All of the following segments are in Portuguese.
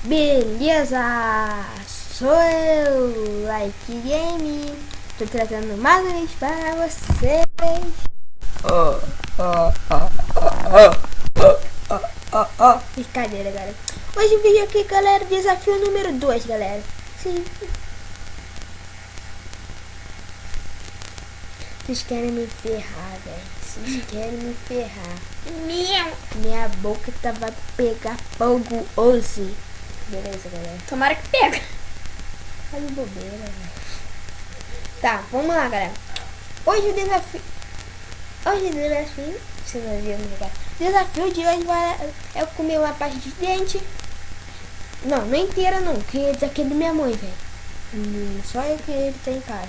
Beleza, sou eu, Like Game. Tô trazendo mais um vídeo para vocês. Brincadeira, galera. Hoje o vídeo aqui, galera, desafio número 2, galera. Sim. Vocês querem me ferrar, velho. Vocês querem me ferrar. Minha boca vai pegar fogo hoje. Beleza, galera. Tomara que pega. Olha que bobeira, velho. Tá, vamos lá, galera. Hoje o desafio... Você não viu, né, o desafio de hoje é comer uma parte de dente. Não inteira não, que é daquele da minha mãe, velho. Só eu que ele tem, cara.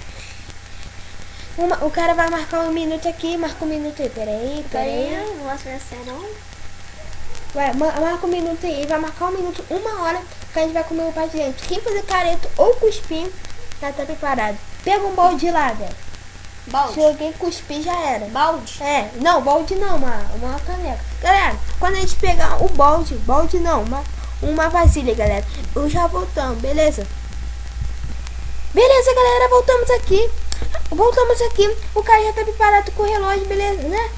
O cara vai marcar um minuto aqui, marca um minuto aí. Peraí. Não gosto dessa não. Vai, marca um minuto aí, vai marcar um minuto, 1 hora, que a gente vai comer o parte de dente. Quem fazer careta ou cuspir, já tá preparado. Pega um balde lá, velho. Balde? Se alguém cuspir, já era. Balde? É, não, balde não, uma caneca. Galera, quando a gente pegar o balde não, uma vasilha, galera. Eu já voltamos, beleza? Beleza, galera, voltamos aqui. O cara já tá preparado com o relógio, beleza, né?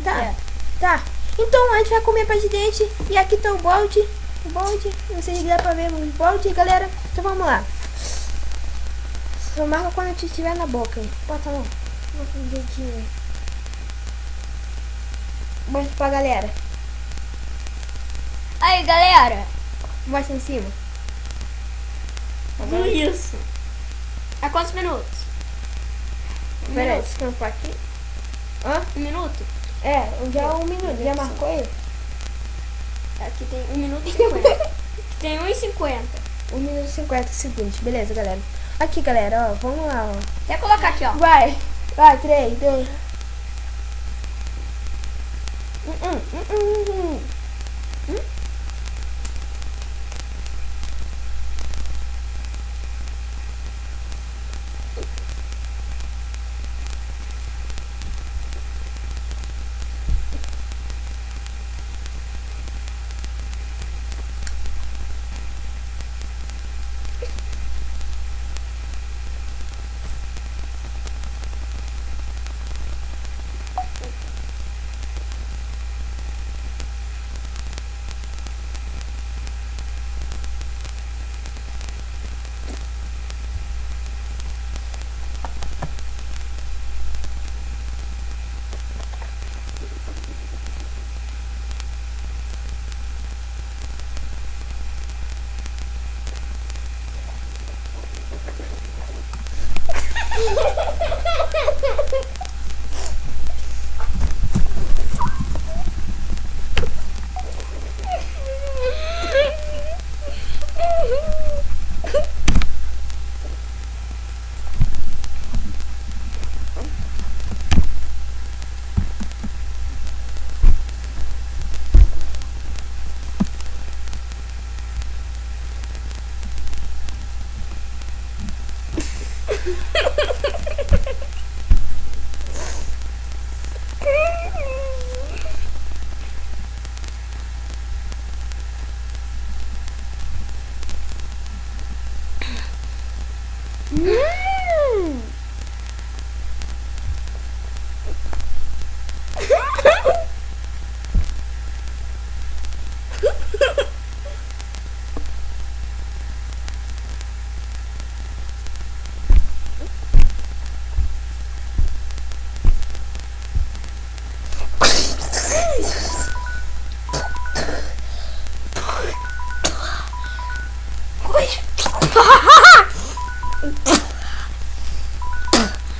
Tá? É. Tá. Então a gente vai comer parte de dente. E aqui tá o balde. Não sei se dá pra ver o balde, galera. Então vamos lá. Só marca quando a gente estiver na boca. Bota a mão. Bota um dedinho aí. Mostra pra galera. Aí, galera. Mostra em cima. Tudo isso. Há quantos minutos? Peraí, descampar aqui. Hã? 1 minuto? É, já é 1 minuto. Já marcou aí? Aqui tem 1 minuto e 50. Aqui tem 1:50. 1 minuto e 50 segundos. Beleza, galera. Aqui, galera, ó. Vamos lá, ó. Quer colocar aqui, ó. Vai, 3, 2.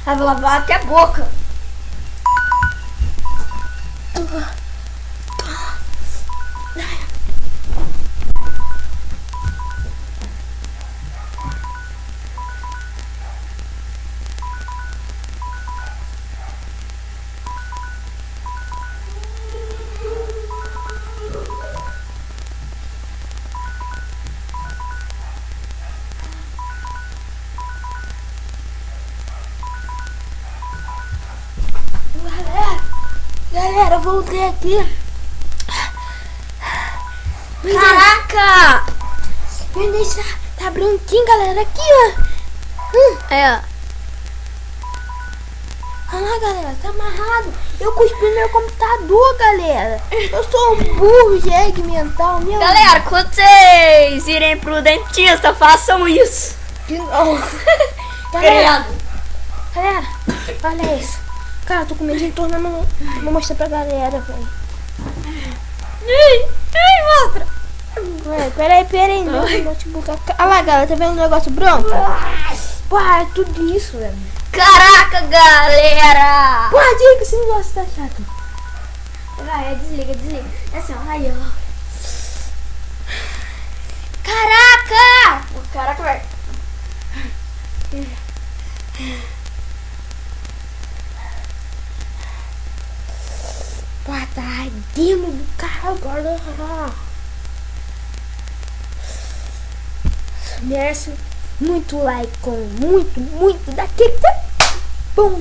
Vai lavar até a boca. Galera, eu voltei aqui. Caraca! Meu Deus, tá branquinho, galera. Aqui, ó. É. Olha lá, galera, tá amarrado. Eu cuspi no meu computador, galera. Eu sou um burro, jegue mental, meu Galera, quando vocês irem pro dentista, façam isso. Deus. Galera, olha isso. Cara, eu tô com medo de entornar, mas não vou mostrar pra galera, velho. Ai, mostra. Peraí, meu notebook. Olha lá, galera, tá vendo o negócio branco? Porra, é tudo isso, velho. Caraca, galera. Porra, diga que esse negócio tá chato. Vai, desliga. É assim, ó. Aí, ó. Caraca! Caraca, velho. Porra, tá ardendo do carro, galera. Merece muito like, muito daquele bom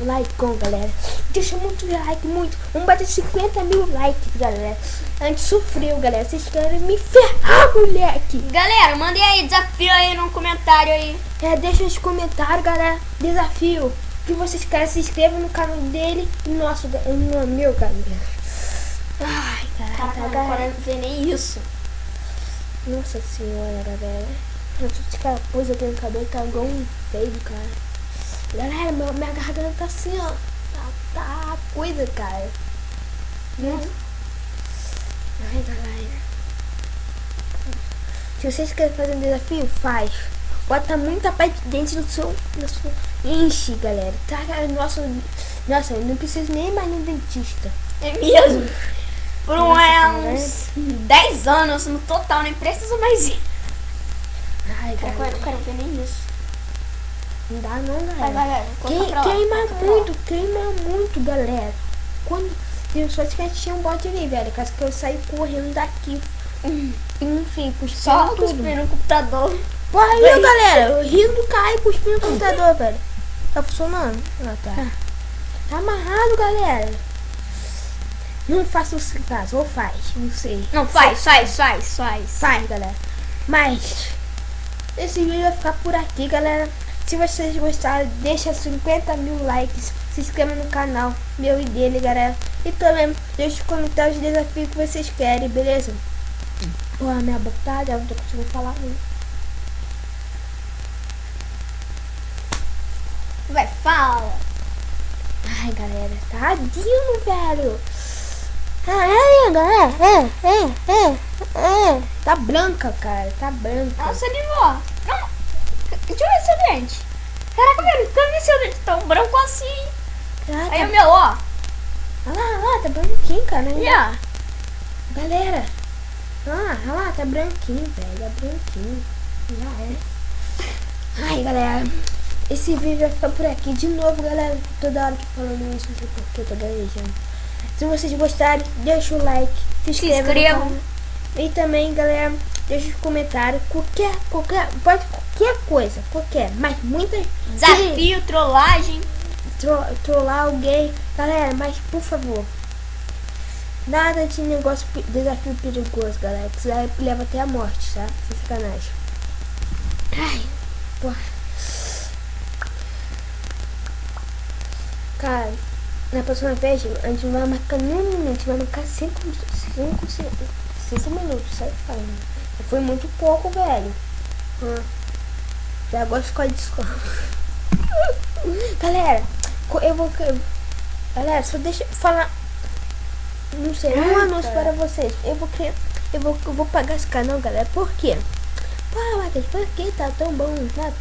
like, galera. Deixa muito like, muito. Vamos bater 50 mil likes, galera. A gente sofreu, galera. Vocês querem me ferrar, moleque. Galera, mandem aí desafio aí no comentário aí. Deixa nos comentários, galera. Desafio que vocês querem. Se inscreva no canal dele e no meu, galera. Ai, Caraca, galera. agora não vê nem isso. Nossa senhora, galera. Eu tô de capuz aqui no cabelo, tá igual um feio, cara. Galera, minha garganta tá assim, ó. Tá coisa, cara. Ai, galera. Se vocês querem fazer um desafio, faz. Bota muita parte de dente no seu. Enche, galera. Tá, nossa, eu não preciso nem mais no dentista. É mesmo? Por Nossa, uns 10 anos no total, nem preciso mais ir. Ai, Eu galera. quero ver nem isso. Não dá não, Vai, galera. coloca pra lá, Queima muito, galera. Quando eu só tinha um bote ali, velho. Caso que eu saí correndo daqui. Enfim, cuspindo Só tudo. cuspir no computador. Porra, aí, galera. Eu rindo, cai, cuspindo no computador, velho. Tá funcionando? Ah, tá. Tá amarrado, galera. Não faça isso em casa, ou faz, não sei. Não, faz. Faz, galera. Mas esse vídeo vai ficar por aqui, galera. Se vocês gostaram, deixa 50 mil likes. Se inscreva no canal, meu e dele, galera. E também deixa nos comentários os desafios que vocês querem, beleza? Porra, minha boca tá, eu não tô conseguindo falar muito. Vai, fala. Ai, galera, tadinho, velho. Ai, galera, tá branca, cara, tá branca. Nossa, animou. Não. Deixa eu ver seu dente. Caraca, velho, nunca vi seu dente tão branco assim. Caraca. Aí o meu, ó. Olha lá, tá branquinho, cara. Yeah. Galera, olha lá, tá branquinho, velho, tá branquinho. Já é. Ai, galera, esse vídeo vai ficar por aqui. De novo, galera, toda hora que falando isso, não sei porque eu tô gaguejando. Se vocês gostarem, deixa o like, se inscreva no canal. E também, galera, deixa os comentários, qualquer coisa, mas muitas Desafio, trollagem. trollar alguém, galera, mas por favor, nada de negócio, desafio perigoso, galera, que isso leva até a morte, tá? Sem sacanagem. Ai, porra. Cara, na próxima vez a gente não vai marcar nem um minuto, a gente vai marcar 5 minutos, sai falando. Foi muito pouco, velho. Já gosto de escolher desconto. Galera, galera, só deixa eu falar. Não sei, um anúncio para vocês. Eu vou pagar esse canal, galera. Por quê? Pô, Matheus, por que tá tão bom?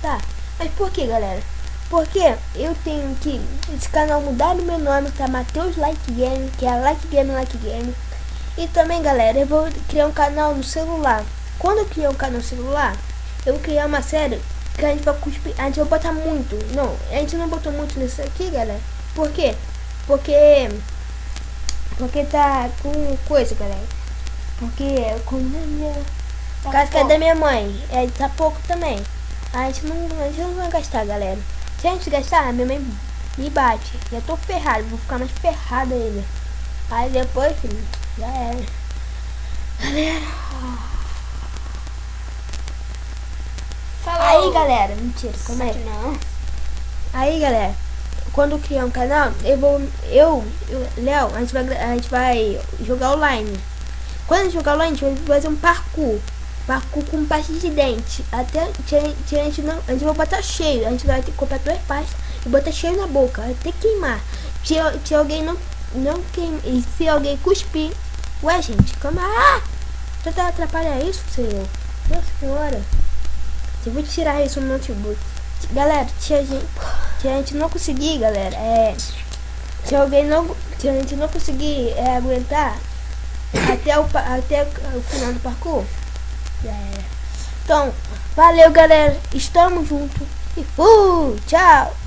Tá. Mas por que, galera? Porque eu tenho que esse canal mudar o meu nome, tá? Matheus Like Game, que é Like Game. E também, galera, eu vou criar um canal no celular. Quando eu criar um canal no celular, eu vou criar uma série que a gente vai cuspir, a gente vai botar muito. Não, a gente não botou muito nisso aqui, galera. Por quê? Porque tá com coisa, galera. Porque com minha casa que é da minha mãe, tá pouco também. A gente não vai gastar, galera. Se a gente gastar, minha mãe me bate. Já tô ferrado, vou ficar mais ferrado ainda. Aí depois, filho, já era. Galera, Aí, galera, mentira, calma aí. Não. Aí, galera, quando criar um canal, Léo, a gente vai jogar online. Quando a gente jogar online, a gente vai fazer um parkour. Parkour com pasta de dente. Até a gente vai botar cheio. A gente vai ter que comprar 2 pastas e botar cheio na boca. Até queimar. Se alguém não queima. E se alguém cuspir. Ué, gente, calma. Tenta atrapalhar isso, senhor. Nossa senhora. Eu vou tirar isso no notebook. Galera, se a gente não conseguir, galera, se a gente não conseguir aguentar até o final do parkour, então, valeu, galera, estamos juntos e fui, tchau.